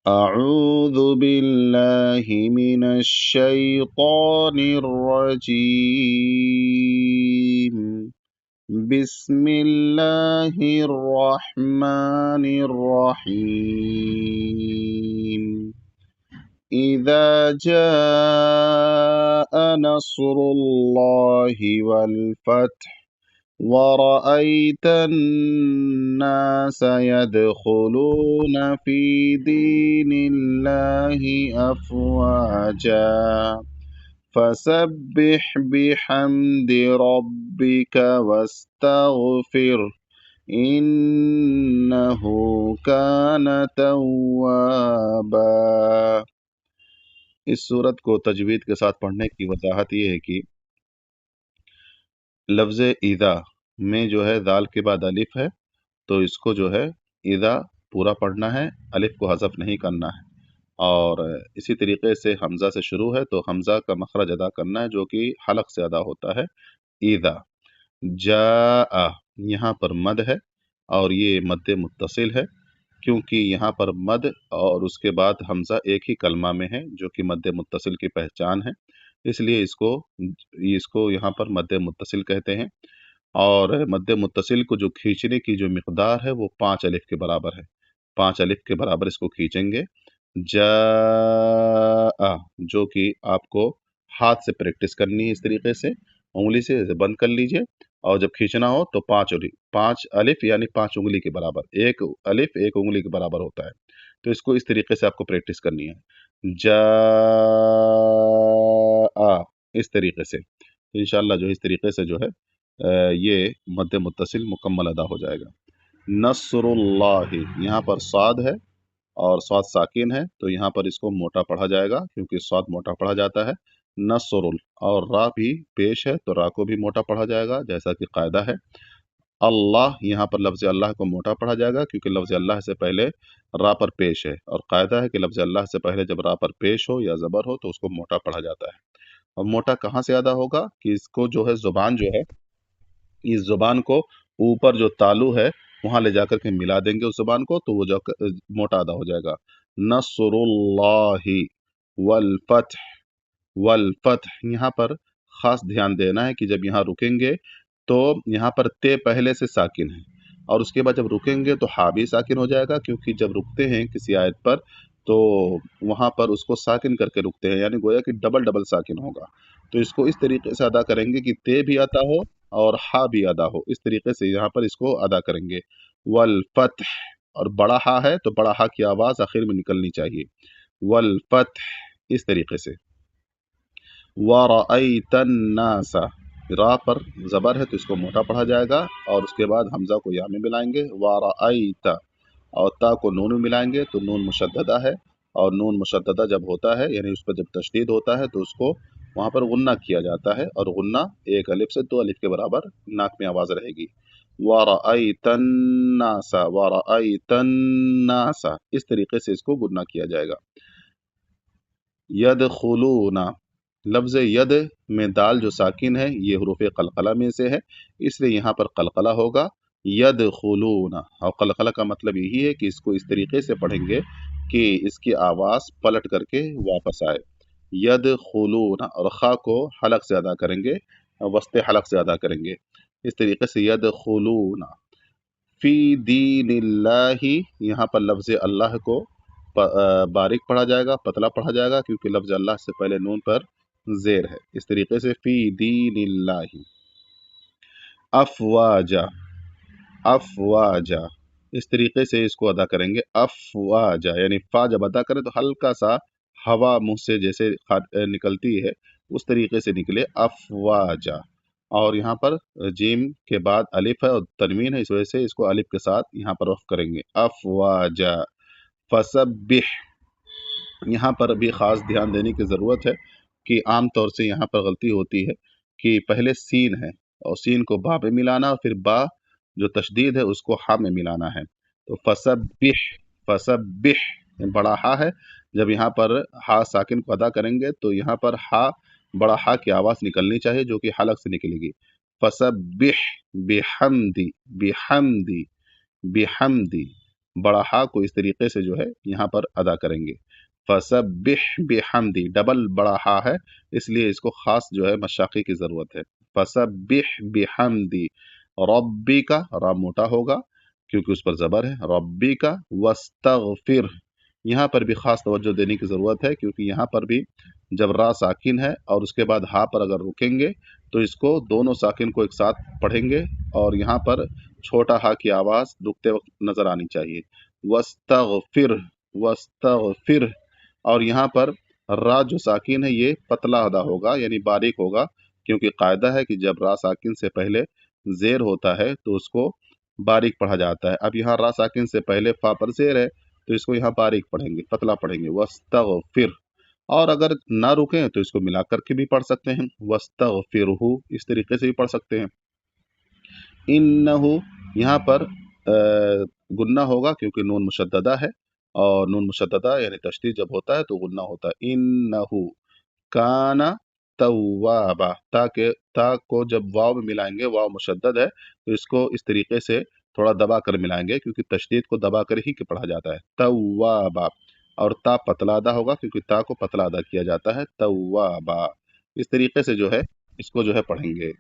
أعوذ بالله من الشيطان الرجيم بسم الله الرحمن الرحيم إذا جاء نصر الله والفتح ورأيت الناس يدخلون في دين الله أفواجا فسبح بحمد ربك واستغفر إنه كان توابا۔ اس صورت کو تجوید کے ساتھ پڑھنے کی وضاحت یہ ہے کہ لفظ اذا میں جو ہے دال کے بعد الف ہے، تو اس کو جو ہے اذا پورا پڑھنا ہے، الف کو حذف نہیں کرنا ہے، اور اسی طریقے سے حمزہ سے شروع ہے تو حمزہ کا مخرج ادا کرنا ہے جو کہ حلق سے ادا ہوتا ہے اذا جاء۔ یہاں پر مد ہے اور یہ مد متصل ہے، کیونکہ یہاں پر مد اور اس کے بعد حمزہ ایک ہی کلمہ میں ہے جو کہ مد متصل کی پہچان ہے، اس لیے اس کو یہاں پر مد متصل کہتے ہیں۔ اور مد متصل کو جو کھینچنے کی جو مقدار ہے وہ 5 الف کے برابر ہے، 5 الف کے برابر اس کو کھینچیں گے۔ جاء، جو کہ آپ کو ہاتھ سے پریکٹس کرنی ہے، اس طریقے سے انگلی سے بند کر لیجئے، اور جب کھینچنا ہو تو 5 الف یعنی 5 انگلی کے برابر، ایک الف ایک انگلی کے برابر ہوتا ہے، تو اس کو اس طریقے سے آپ کو پریکٹس کرنی ہے۔ جاء، اس طریقے سے انشاءاللہ جو اس طریقے سے جو ہے یہ مد متصل مکمل ادا ہو جائے گا۔ نصر اللہ، یہاں پر صاد ہے اور صاد ساکن ہے، تو یہاں پر اس کو موٹا پڑھا جائے گا کیونکہ صاد موٹا پڑھا جاتا ہے۔ نصر، اور را بھی پیش ہے تو را کو بھی موٹا پڑھا جائے گا جیسا کہ قاعدہ ہے۔ اللہ، یہاں پر لفظ اللہ کو موٹا پڑھا جائے گا کیونکہ لفظ اللہ سے پہلے را پر پیش ہے، اور قاعدہ ہے کہ لفظ اللہ سے پہلے جب را پر پیش ہو یا زبر ہو تو اس کو موٹا پڑھا جاتا ہے۔ اور موٹا کہاں سے ادا ہوگا کہ اس کو جو ہے زبان جو ہے، اس زبان کو اوپر جو تالو ہے وہاں لے جا کر کے ملا دیں گے اس زبان کو، تو وہ جو موٹا ادا ہو جائے گا۔ نصر اللہ والفتح، والفتح یہاں پر خاص دھیان دینا ہے کہ جب یہاں رکیں گے تو یہاں پر تے پہلے سے ساکن ہے، اور اس کے بعد جب رکیں گے تو ہا بھی ساکن ہو جائے گا، کیونکہ جب رکتے ہیں کسی آیت پر تو وہاں پر اس کو ساکن کر کے رکتے ہیں، یعنی گویا کہ ڈبل ڈبل ساکن ہوگا، تو اس کو اس طریقے سے ادا کریں گے کہ تے بھی ادا ہو اور ہا بھی ادا ہو، اس طریقے سے یہاں پر اس کو ادا کریں گے۔ والفتح، اور بڑا ہا ہے تو بڑا ہا کی آواز آخر میں نکلنی چاہیے، والفتح، اس طریقے سے۔ وَرَأَيْتَ النَّاسَ، را پر زبر ہے تو اس کو موٹا پڑھا جائے گا، اور اس کے بعد حمزہ کو یا میں ملائیں گے، وَرَأَيْتَ، اور تا کو نون میں ملائیں گے تو نون مشددہ ہے، اور نون مشددہ جب ہوتا ہے یعنی اس پر جب تشدید ہوتا ہے تو اس کو وہاں پر غنہ کیا جاتا ہے، اور غنہ ایک الف سے 2 الف کے برابر ناک میں آواز رہے گی۔ وَرَأَيْتَ النَّاسَ، وَرَأَيْتَ النَّاسَ، اس طریقے سے اس کو غنہ کیا جائے گا۔ يَدْخُلُونَ، لفظ ید میں دال جو ساکن ہے یہ حروف قلقلہ میں سے ہے، اس لیے یہاں پر قلقلہ ہوگا یدخلون، اور قلقلہ کا مطلب یہی ہے کہ اس کو اس طریقے سے پڑھیں گے کہ اس کی آواز پلٹ کر کے واپس آئے۔ یدخلون، اور خا کو حلق سے ادا کریں گے، وسط حلق سے ادا کریں گے، اس طریقے سے یدخلون فی دین اللہ، یہاں پر لفظ اللہ کو باریک پڑھا جائے گا، پتلا پڑھا جائے گا، کیونکہ لفظ اللہ سے پہلے نون پر زیر ہے، اس طریقے سے فی دین اللہ۔ افواجا، افواجا، اس طریقے سے اس کو ادا کریں گے، افواجا، یعنی فا جب ادا کریں تو ہلکا سا ہوا منہ سے جیسے نکلتی ہے اس طریقے سے نکلے، افواجا۔ اور یہاں پر جیم کے بعد الف ہے اور تنوین ہے، اس وجہ سے اس کو الف کے ساتھ یہاں پر وقف کریں گے، افواجا۔ فسبح، یہاں پر بھی خاص دھیان دینے کی ضرورت ہے کہ عام طور سے یہاں پر غلطی ہوتی ہے کہ پہلے سین ہے اور سین کو با میں ملانا، اور پھر با جو تشدید ہے اس کو ہا میں ملانا ہے، تو فسبح، فسبح بڑا ہا ہے، جب یہاں پر ہا ساکن کو ادا کریں گے تو یہاں پر ہا بڑا ہا کی آواز نکلنی چاہیے جو کہ حلق سے نکلے گی۔ فسبح بحمدی، بحمدی، بحمدی، بڑا ہا کو اس طریقے سے جو ہے یہاں پر ادا کریں گے. فسبح بحمدی، ڈبل بڑا ہا ہے، اس لیے اس کو خاص جو ہے مشاقی کی ضرورت ہے. فسبح بحمدی ربی کا، را موٹا ہوگا کیونکہ اس پر زبر ہے، ربی کا واستغفر. یہاں پر بھی خاص توجہ دینے کی ضرورت ہے کیونکہ یہاں پر بھی جب را ساکن ہے اور اس کے بعد ہا پر اگر رکیں گے تو اس کو دونوں ساکن کو ایک ساتھ پڑھیں گے اور یہاں پر چھوٹا ہا کی آواز رکتے وقت نظر آنی چاہیے. واستغفر، واستغفر. اور یہاں پر را جو ساکن ہے یہ پتلا ادا ہوگا یعنی باریک ہوگا کیونکہ قاعدہ ہے کہ جب را ساکن سے پہلے زیر ہوتا ہے تو اس کو باریک پڑھا جاتا ہے. اب یہاں را ساکن سے پہلے فا پر زیر ہے تو اس کو یہاں باریک پڑھیں گے، پتلا پڑھیں گے. واستغفر. اور اگر نہ رکیں تو اس کو ملا کر کے بھی پڑھ سکتے ہیں، واستغفرہ، اس طریقے سے بھی پڑھ سکتے ہیں. انہو، یہاں پر گنہ ہوگا کیونکہ نون مشددہ ہے، اور نون مشددہ یعنی تشدید جب ہوتا ہے تو گنہ ہوتا ہے. انہو کانا توابا، تا کو جب واو میں ملائیں گے، واو مشدد ہے تو اس کو اس طریقے سے تھوڑا دبا کر ملائیں گے کیونکہ تشدید کو دبا کر ہی پڑھا جاتا ہے. توابا. اور تا پتلا ادا ہوگا کیونکہ تا کو پتلا ادا کیا جاتا ہے. توابا. اس طریقے سے جو ہے اس کو جو ہے پڑھیں گے.